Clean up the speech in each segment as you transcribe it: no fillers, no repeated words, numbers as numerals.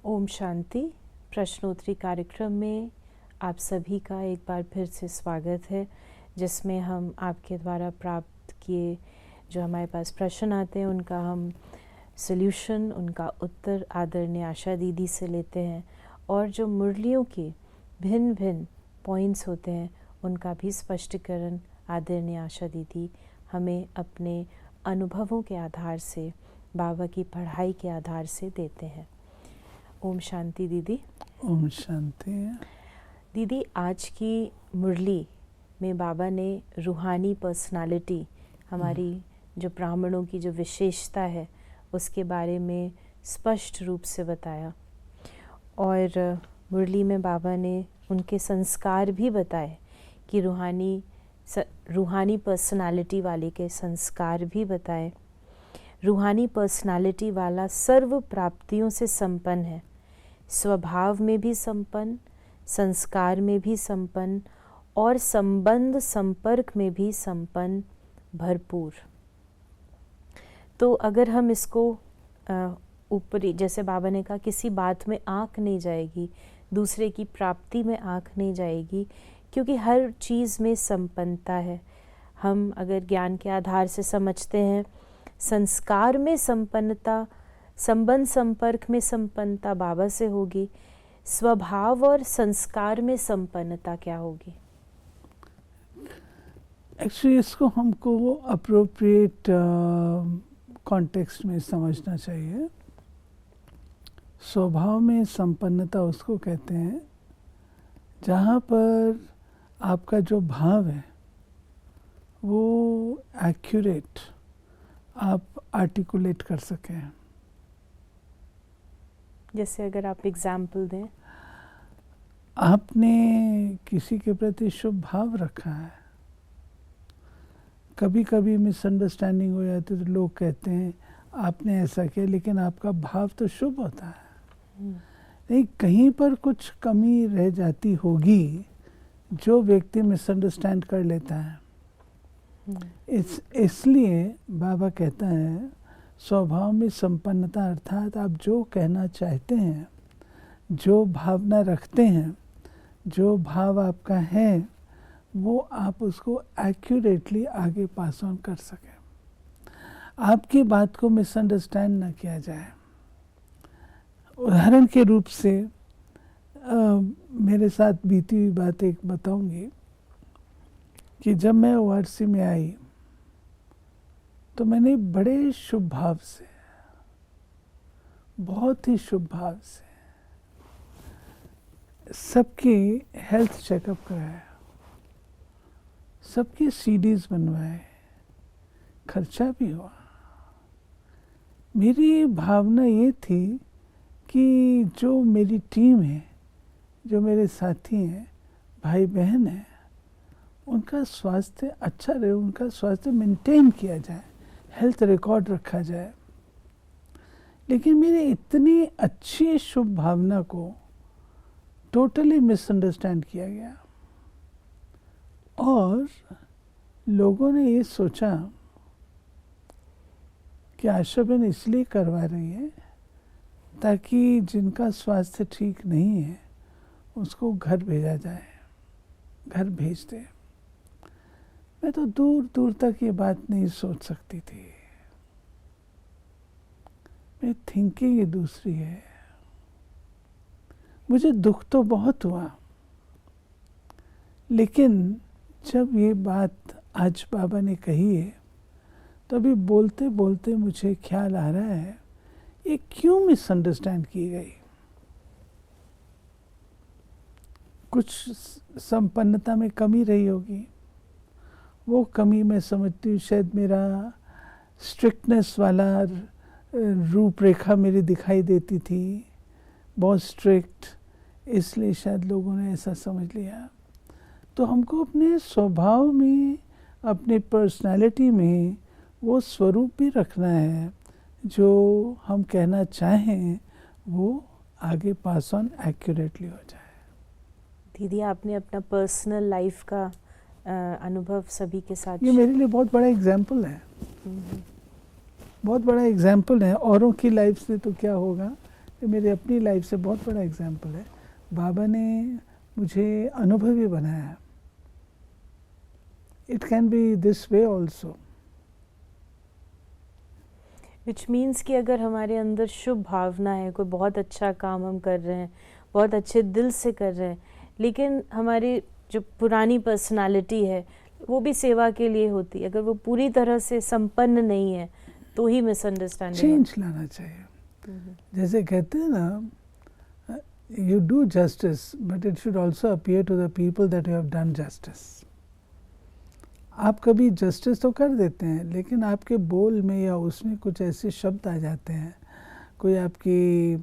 ओम शांति। प्रश्नोत्तरी कार्यक्रम में आप सभी का एक बार फिर से स्वागत है, जिसमें हम आपके द्वारा प्राप्त किए जो हमारे पास प्रश्न आते हैं उनका हम सॉल्यूशन, उनका उत्तर आदरणीय आशा दीदी से लेते हैं, और जो मुरलियों के भिन्न भिन्न पॉइंट्स होते हैं उनका भी स्पष्टीकरण आदरणीय आशा दीदी हमें अपने अनुभवों के आधार से, बाबा की पढ़ाई के आधार से देते हैं। ओम शांति दीदी। ओम शांति। दीदी, आज की मुरली में बाबा ने रूहानी पर्सनालिटी, हमारी जो ब्राह्मणों की जो विशेषता है उसके बारे में स्पष्ट रूप से बताया, और मुरली में बाबा ने उनके संस्कार भी बताए कि रूहानी पर्सनालिटी वाले के संस्कार भी बताए। रूहानी पर्सनालिटी वाला सर्व प्राप्तियों से संपन्न है, स्वभाव में भी संपन्न, संस्कार में भी संपन्न और संबंध संपर्क में भी संपन्न, भरपूर। तो अगर हम इसको ऊपरी, जैसे बाबा ने कहा, किसी बात में आँख नहीं जाएगी, दूसरे की प्राप्ति में आँख नहीं जाएगी, क्योंकि हर चीज़ में संपन्नता है। हम अगर ज्ञान के आधार से समझते हैं, संस्कार में संपन्नता, संबंध संपर्क में संपन्नता बाबा से होगी, स्वभाव और संस्कार में संपन्नता क्या होगी? एक्चुअली इसको हमको अप्रोप्रिएट कॉन्टेक्स्ट में समझना चाहिए। स्वभाव में संपन्नता उसको कहते हैं जहाँ पर आपका जो भाव है वो एक्यूरेट आप आर्टिकुलेट कर सकें। जैसे अगर आप एग्जाम्पल दें। आपने किसी के प्रति शुभ भाव रखा है, कभी कभी मिसअंडरस्टैंडिंग हो जाती है तो लोग कहते हैं आपने ऐसा किया, लेकिन आपका भाव तो शुभ होता है। नहीं, कहीं पर कुछ कमी रह जाती होगी जो व्यक्ति मिसअंडरस्टैंड कर लेता है। इसलिए बाबा कहता है स्वभाव में संपन्नता, अर्थात आप जो कहना चाहते हैं, जो भावना रखते हैं, जो भाव आपका है, वो आप उसको एक्यूरेटली आगे पास ऑन कर सकें। आपकी बात को मिसअंडरस्टैंड ना किया जाए। उदाहरण के रूप से मेरे साथ बीती हुई बात एक बताऊंगी कि जब मैं वारसी में आई तो मैंने बड़े शुभ भाव से, बहुत ही शुभ भाव से सबकी हेल्थ चेकअप कराया, सबकी सीडीज बनवाए, खर्चा भी हुआ। मेरी भावना ये थी कि जो मेरी टीम है, जो मेरे साथी हैं, भाई बहन हैं, उनका स्वास्थ्य अच्छा रहे, उनका स्वास्थ्य मेंटेन किया जाए, हेल्थ रिकॉर्ड रखा जाए। लेकिन मेरी इतनी अच्छी शुभ भावना को टोटली मिसअंडरस्टैंड किया गया, और लोगों ने ये सोचा कि आशा बहन इसलिए करवा रही है ताकि जिनका स्वास्थ्य ठीक नहीं है उसको घर भेजा जाए, घर भेज दे। मैं तो दूर दूर तक ये बात नहीं सोच सकती थी। मेरी थिंकिंग ये दूसरी है। मुझे दुख तो बहुत हुआ, लेकिन जब ये बात आज बाबा ने कही है तो अभी बोलते बोलते मुझे ख्याल आ रहा है ये क्यों मिसअंडरस्टैंड की गई। कुछ संपन्नता में कमी रही होगी। वो कमी मैं समझती हूँ शायद मेरा स्ट्रिक्टनेस वाला रूपरेखा मेरी दिखाई देती थी, बहुत स्ट्रिक्ट, इसलिए शायद लोगों ने ऐसा समझ लिया। तो हमको अपने स्वभाव में, अपने पर्सनालिटी में वो स्वरूप भी रखना है जो हम कहना चाहें वो आगे पास ऑन एक्यूरेटली हो जाए। दीदी, आपने अपना पर्सनल लाइफ का अनुभव सभी के साथ, ये मेरे लिए बहुत बड़ा एग्जाम्पल है, बहुत बड़ा एग्जाम्पल है। औरों की लाइफ से तो क्या होगा ये मेरी अपनी लाइफ से बहुत बड़ा एग्जाम्पल है। बाबा ने मुझे अनुभवी बनाया। It can be this way also. Which means कि अगर हमारे अंदर शुभ भावना है, कोई बहुत अच्छा काम हम कर रहे हैं, बहुत अच्छे दिल से कर रहे हैं, लेकिन हमारी जो पुरानी पर्सनालिटी है वो भी सेवा के लिए होती है, अगर वो पूरी तरह से संपन्न नहीं है तो ही मिसअंडरस्टैंडिंग चेंज लाना चाहिए। जैसे कहते हैं ना, you do justice but it should also appear to the people that you have done justice. आप कभी जस्टिस तो कर देते हैं, लेकिन आपके बोल में या उसमें कुछ ऐसे शब्द आ जाते हैं, कोई आपकी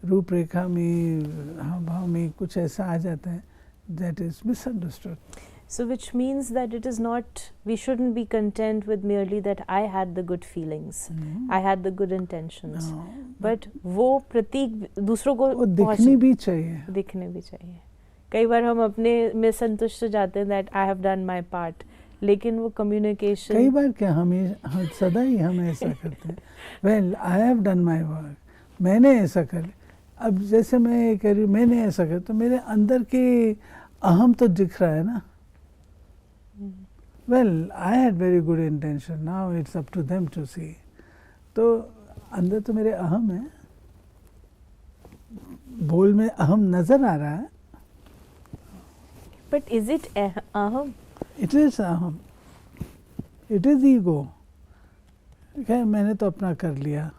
रूपरेखा में, हाव भाव में कुछ ऐसा आ जाता है that is misunderstood. So which means that it is not, we shouldn't be content with merely that I had the good feelings, I had the good intentions, No, but वो प्रतीक दूसरों को वो दिखनी भी चाहिए। दिखने भी चाहिए। कई बार हम अपने में संतुष्ट जाते हैं that I have done my part, लेकिन वो कम्युनिकेशन, कई बार क्या हम सदा ही हम ऐसा करते हैं, well I have done my work, मैंने ऐसा कर लिया। अब जैसे मैं ये कह रही हूँ मैंने ऐसा कर, तो मेरे अंदर के अहम तो दिख रहा है ना। Well I had very good intention, now it's up to them to see. तो अंदर तो मेरे अहम है, बोल में अहम नजर आ रहा है। बट इज इट अहम? इट इज अहम, इट इज ईगो। क्या मैंने तो अपना कर लिया।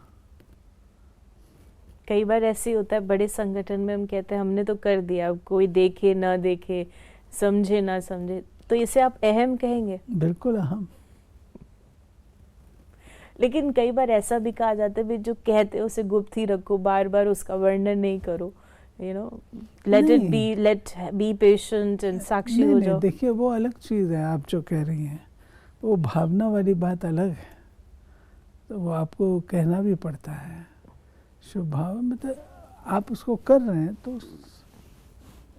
कई बार ऐसे ही होता है बड़े संगठन में, हम कहते हैं हमने तो कर दिया, अब कोई देखे ना देखे, समझे ना समझे, तो इसे आप अहम कहेंगे? बिल्कुल अहम। लेकिन कई बार ऐसा भी कहा जाता है भी जो कहते हो उसे गुप्त ही रखो, बार बार उसका वर्णन नहीं करो, you know, let it be, let be patient and साक्षी हो जाओ। देखिए वो अलग चीज़ है, आप जो कह रही हैं वो भावना वाली बात अलग है, तो वो आपको कहना भी पड़ता है। शुभ भाव मतलब आप उसको कर रहे हैं तो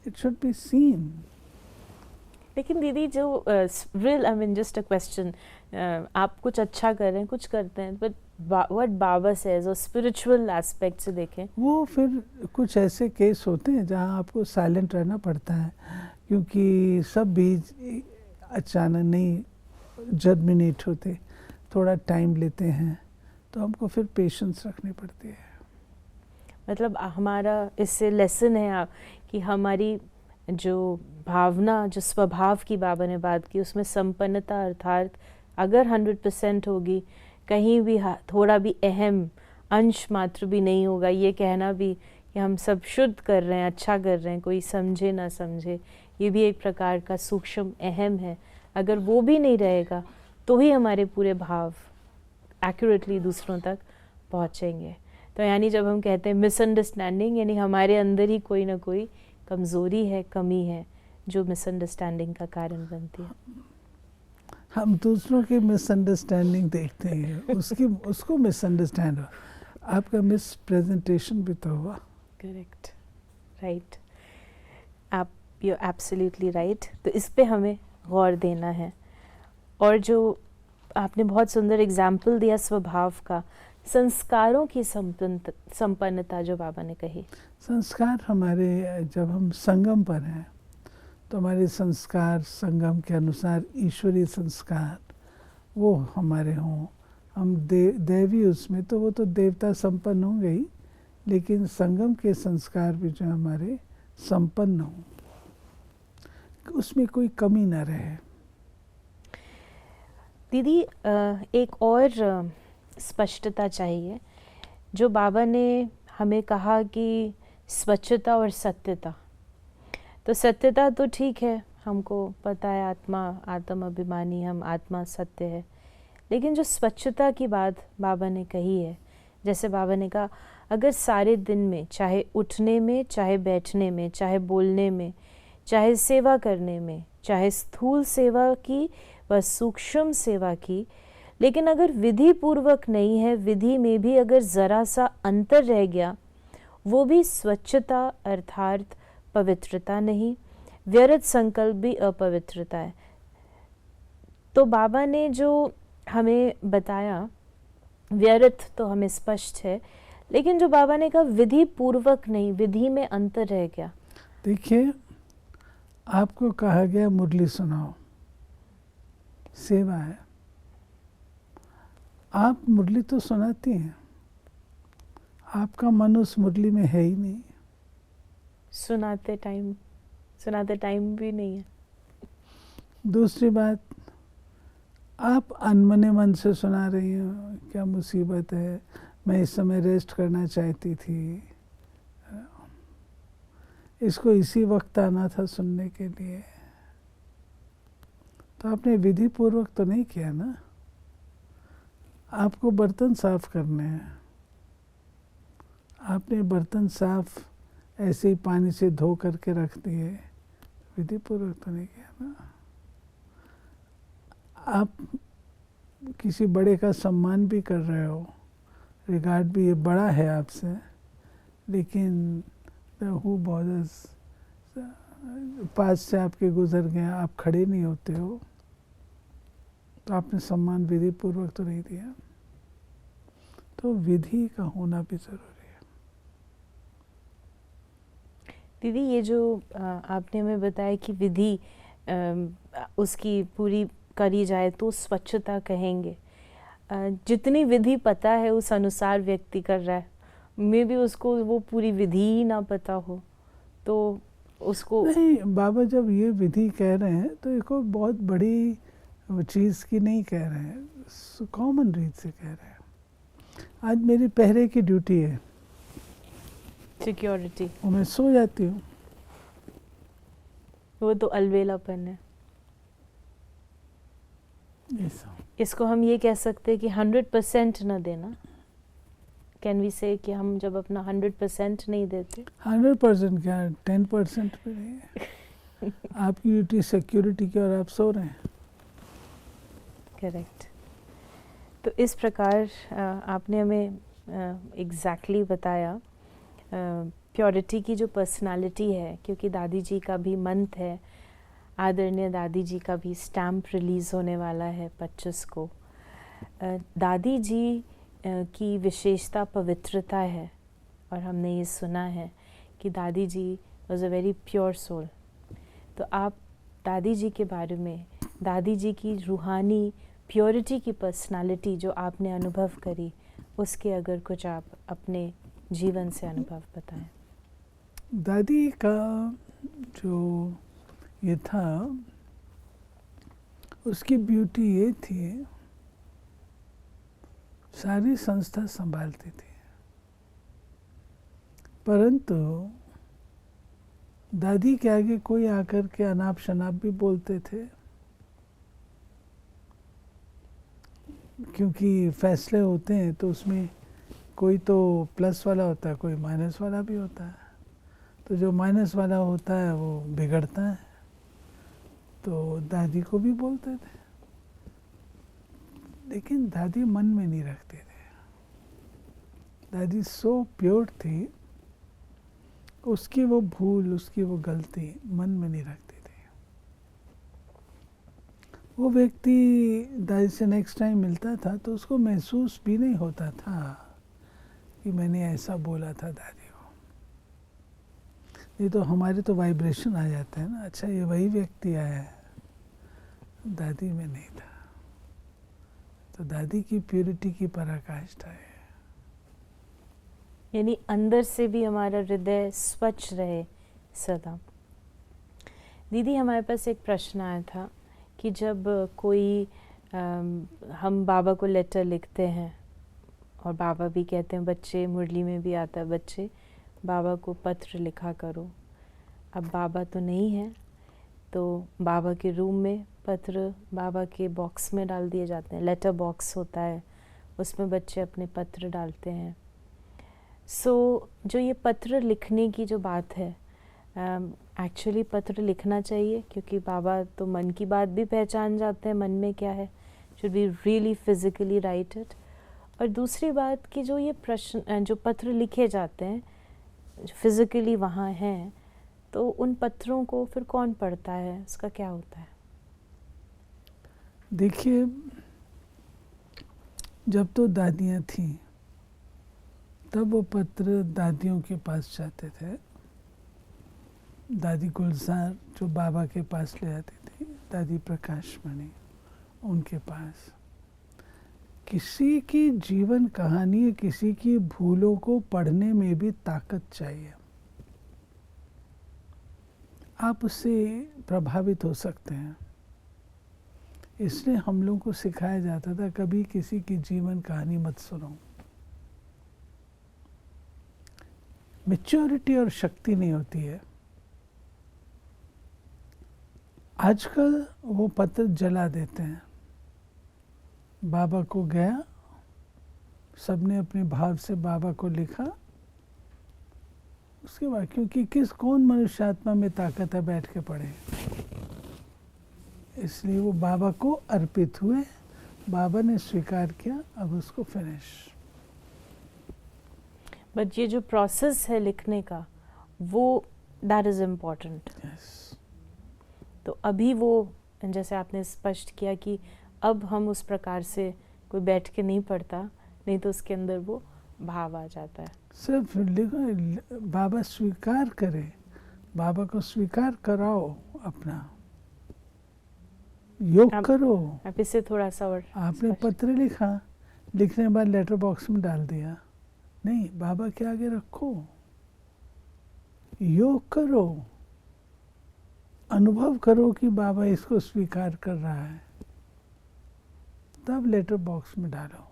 इट शुड बी सीन। लेकिन दीदी जो real, I mean just a question, आप कुछ अच्छा कर रहे हैं, कुछ करते हैं, बट व्हाट बाबा सेज और स्पिरिचुअल एस्पेक्ट से देखें, वो फिर कुछ ऐसे केस होते हैं जहाँ आपको साइलेंट रहना पड़ता है, क्योंकि सब बीज अचानक नहीं जर्मिनेट होते, थोड़ा टाइम लेते हैं, तो हमको फिर पेशेंस रखनी पड़ती है। मतलब हमारा इससे लेसन है आप कि हमारी जो भावना, जो स्वभाव की बाबा ने बात की, उसमें संपन्नता अर्थात अगर 100% होगी, कहीं भी थोड़ा भी अहम अंश मात्र भी नहीं होगा, ये कहना भी कि हम सब शुद्ध कर रहे हैं, अच्छा कर रहे हैं, कोई समझे ना समझे, ये भी एक प्रकार का सूक्ष्म अहम है। अगर वो भी नहीं रहेगा तो ही हमारे पूरे भाव एक्यूरेटली दूसरों तक पहुँचेंगे। तो यानी जब हम कहते हैं मिसअंडरस्टैंडिंग, यानी हमारे अंदर ही कोई ना कोई कमज़ोरी है, कमी है, जो मिसअंडरस्टैंडिंग का कारण बनती है। हम दूसरों की मिसअंडरस्टैंडिंग देखते हैं, उसको मिसअंडरस्टैंड हो, आपका मिस प्रेजेंटेशन भी तो हुआ। करेक्ट, राइट, आप यू एब्सोल्युटली राइट। तो इस पे हमें गौर देना है। और जो आपने बहुत सुंदर एग्जाम्पल दिया स्वभाव का, संस्कारों की संपन्नता जो बाबा ने कही, संस्कार हमारे, जब हम संगम पर हैं तो हमारे संस्कार संगम के अनुसार ईश्वरीय संस्कार वो हमारे हों, हम दैवी उसमें, तो वो तो देवता संपन्न होंगे ही, लेकिन संगम के संस्कार भी जो हमारे संपन्न हों, उसमें कोई कमी ना रहे। दीदी एक और स्पष्टता चाहिए, जो बाबा ने हमें कहा कि स्वच्छता और सत्यता, तो सत्यता तो ठीक है, हमको पता है आत्म अभिमानी, हम आत्मा सत्य है, लेकिन जो स्वच्छता की बात बाबा ने कही है, जैसे बाबा ने कहा अगर सारे दिन में, चाहे उठने में, चाहे बैठने में, चाहे बोलने में, चाहे सेवा करने में, चाहे स्थूल सेवा की व सूक्ष्म सेवा की, लेकिन अगर विधि पूर्वक नहीं है, विधि में भी अगर ज़रा सा अंतर रह गया, वो भी स्वच्छता अर्थात पवित्रता नहीं, व्यर्थ संकल्प भी अपवित्रता है। तो बाबा ने जो हमें बताया, व्यर्थ तो हमें स्पष्ट है, लेकिन जो बाबा ने कहा विधि पूर्वक नहीं, विधि में अंतर रह गया। देखिए, आपको कहा गया मुरली सुनाओ, सेवा है, आप मुरली तो सुनाती हैं, आपका मन उस मुरली में है ही नहीं। सुनाते टाइम भी नहीं है। दूसरी बात, आप अनमने मन से सुना रही हो, क्या मुसीबत है, मैं इस समय रेस्ट करना चाहती थी, इसको इसी वक्त आना था सुनने के लिए, तो आपने विधि पूर्वक तो नहीं किया ना। आपको बर्तन साफ करने हैं, आपने बर्तन साफ ऐसे ही पानी से धो करके रख दिए, विधि पूर्वक तो नहीं किया ना। आप किसी बड़े का सम्मान भी कर रहे हो, रिगार्ड भी, ये बड़ा है आपसे, लेकिन हु बॉदर्स, पास से आपके गुजर गए, आप खड़े नहीं होते हो, तो आपने सम्मान विधि पूर्वक तो नहीं दिया। तो विधि का होना भी जरूरी है। दीदी, ये जो आपने हमें बताया कि विधि उसकी पूरी करी जाए तो स्वच्छता कहेंगे, जितनी विधि पता है उस अनुसार व्यक्ति कर रहा है, मे भी उसको वो पूरी विधि ही ना पता हो, तो उसको नहीं, बाबा जब ये विधि कह रहे हैं तो एक बहुत बड़ी चीज़ की नहीं कह रहे हैं, कॉमन रीत से कह रहे हैं। आज मेरी पहरे की ड्यूटी है, सिक्योरिटी, और मैं सो जाती हूँ, वो तो अलवेलापन है। इसको हम ये कह सकते हैं कि 100% न देना। कैन वी से कि हम जब अपना 100% नहीं देते, 100% क्या, 10% पे नहीं है। आपकी ड्यूटी सिक्योरिटी की और आप सो रहे हैं। करेक्ट। तो इस प्रकार आपने हमें एग्जैक्टली बताया प्योरिटी की जो पर्सनालिटी है, क्योंकि दादी जी का भी मंथ है, आदरणीय दादी जी का भी स्टैम्प रिलीज़ होने वाला है 25 को। दादी जी की विशेषता पवित्रता है, और हमने ये सुना है कि दादी जी was a very pure soul. तो आप दादी जी के बारे में, दादी जी की रूहानी प्योरिटी की पर्सनालिटी जो आपने अनुभव करी, उसके अगर कुछ आप अपने जीवन से अनुभव बताएं। दादी का जो ये था, उसकी ब्यूटी ये थी, सारी संस्था संभालती थी, परंतु दादी के आगे कोई आकर के अनाप शनाप भी बोलते थे, क्योंकि फैसले होते हैं तो उसमें कोई तो प्लस वाला होता है, कोई माइनस वाला भी होता है, तो जो माइनस वाला होता है वो बिगड़ता है, तो दादी को भी बोलते थे, लेकिन दादी मन में नहीं रखते थे। दादी सो प्योर थी, उसकी वो भूल, उसकी वो गलती मन में नहीं रखती थी। वो व्यक्ति दादी से नेक्स्ट टाइम मिलता था तो उसको महसूस भी नहीं होता था कि मैंने ऐसा बोला था दादी को। ये तो हमारे तो वाइब्रेशन आ जाते हैं ना, अच्छा ये वही व्यक्ति आया है, दादी में नहीं था। तो दादी की प्योरिटी की पराकाष्ठा है, यानी अंदर से भी हमारा हृदय स्वच्छ रहे सदा। दीदी, हमारे पास एक प्रश्न आया था कि जब कोई हम बाबा को लेटर लिखते हैं, और बाबा भी कहते हैं, बच्चे, मुरली में भी आता है, बच्चे बाबा को पत्र लिखा करो। अब बाबा तो नहीं है, तो बाबा के रूम में पत्र बाबा के बॉक्स में डाल दिए जाते हैं, लेटर बॉक्स होता है, उसमें बच्चे अपने पत्र डालते हैं। जो ये पत्र लिखने की जो बात है, एक्चुअली पत्र लिखना चाहिए, क्योंकि बाबा तो मन की बात भी पहचान जाते हैं, मन में क्या है, should be really physically right it. और दूसरी बात कि जो ये प्रश्न, जो पत्र लिखे जाते हैं, जो फिजिकली वहाँ हैं, तो उन पत्रों को फिर कौन पढ़ता है, उसका क्या होता है? देखिए, जब तो दादियाँ थीं तब वो पत्र दादियों के पास जाते थे। दादी गुलजार जो बाबा के पास ले आती थी, दादी प्रकाश मणि उनके पास। किसी की जीवन कहानी, किसी की भूलों को पढ़ने में भी ताकत चाहिए। आप उससे प्रभावित हो सकते हैं। इसलिए हम लोगों को सिखाया जाता था कभी किसी की जीवन कहानी मत सुनो। मैच्योरिटी और शक्ति नहीं होती है। आजकल वो पत्र जला देते हैं। बाबा को गया, सबने अपने भाव से बाबा को लिखा, उसके बाद क्योंकि कौन मनुष्य आत्मा में ताकत है बैठ के पढ़े, इसलिए वो बाबा को अर्पित हुए। बाबा ने स्वीकार किया, अब उसको फिनिश। बट ये जो प्रोसेस है लिखने का, वो दैट इज इम्पोर्टेंट। तो अभी वो जैसे आपने स्पष्ट किया कि अब हम उस प्रकार से कोई बैठ के नहीं पढ़ता, नहीं तो उसके अंदर वो भाव आ जाता है। सिर्फ लिखो, बाबा स्वीकार करे, बाबा को स्वीकार कराओ, अपना योग करो। आप इसे थोड़ा सा और आपने पत्र लिखा, लिखने के बाद लेटर बॉक्स में डाल दिया, नहीं, बाबा के आगे रखो, योग करो, अनुभव करो कि बाबा इसको स्वीकार कर रहा है, तब लेटर बॉक्स में डालो।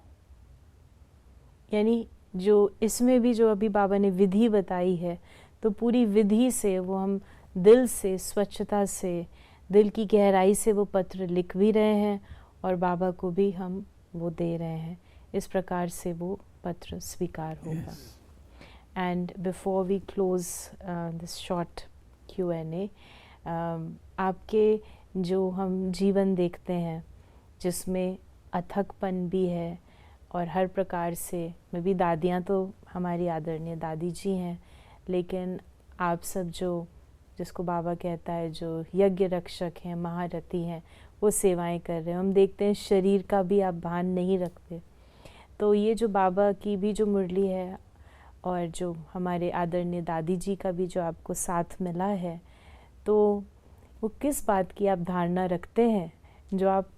यानी जो इसमें भी जो अभी बाबा ने विधि बताई है, तो पूरी विधि से वो हम दिल से, स्वच्छता से, दिल की गहराई से वो पत्र लिख भी रहे हैं और बाबा को भी हम वो दे रहे हैं। इस प्रकार से वो पत्र स्वीकार होगा। And before we close this short Q&A, आपके जो हम जीवन देखते हैं जिसमें अथकपन भी है और हर प्रकार से, मैं भी दादियाँ तो हमारी आदरणीय दादी जी हैं, लेकिन आप सब जो जिसको बाबा कहता है जो यज्ञ रक्षक हैं, महारथी हैं, वो सेवाएं कर रहे हैं। हम देखते हैं शरीर का भी आप भान नहीं रखते। तो ये जो बाबा की भी जो मुरली है और जो हमारे आदरणीय दादी जी का भी जो आपको साथ मिला है, तो वो किस बात की आप धारणा रखते हैं जो आप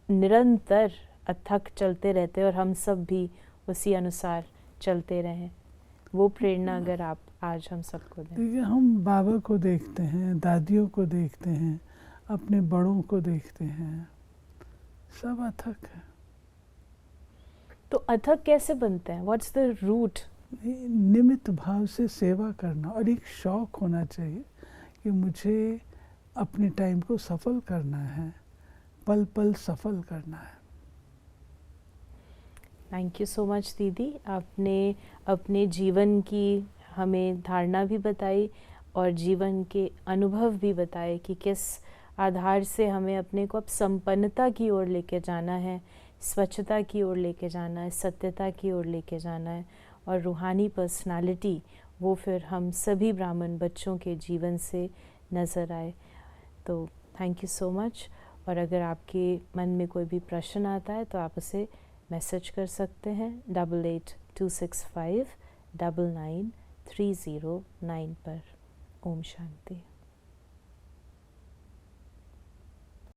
निरंतर अथक चलते रहते हैं और हम सब भी उसी अनुसार चलते रहें? वो प्रेरणा अगर आप आज हम सबको दें। देखिए, हम बाबा को देखते हैं, दादियों को देखते हैं, अपने बड़ों को देखते हैं, सब अथक है। तो अथक कैसे बनते हैं? What's the root? निमित्त भाव से सेवा करना और एक शौक होना चाहिए कि मुझे अपने टाइम को सफल करना है, पल पल सफल करना है। थैंक यू सो मच दीदी, आपने अपने जीवन की हमें धारणा भी बताई और जीवन के अनुभव भी बताए कि किस आधार से हमें अपने को अब संपन्नता की ओर लेके जाना है, स्वच्छता की ओर लेके जाना है, सत्यता की ओर लेके जाना है, और रूहानी पर्सनालिटी वो फिर हम सभी ब्राह्मण बच्चों के जीवन से नज़र आए। तो थैंक यू सो मच। और अगर आपके मन में कोई भी प्रश्न आता है तो आप उसे मैसेज कर सकते हैं 8826599309 पर। ओम शांति।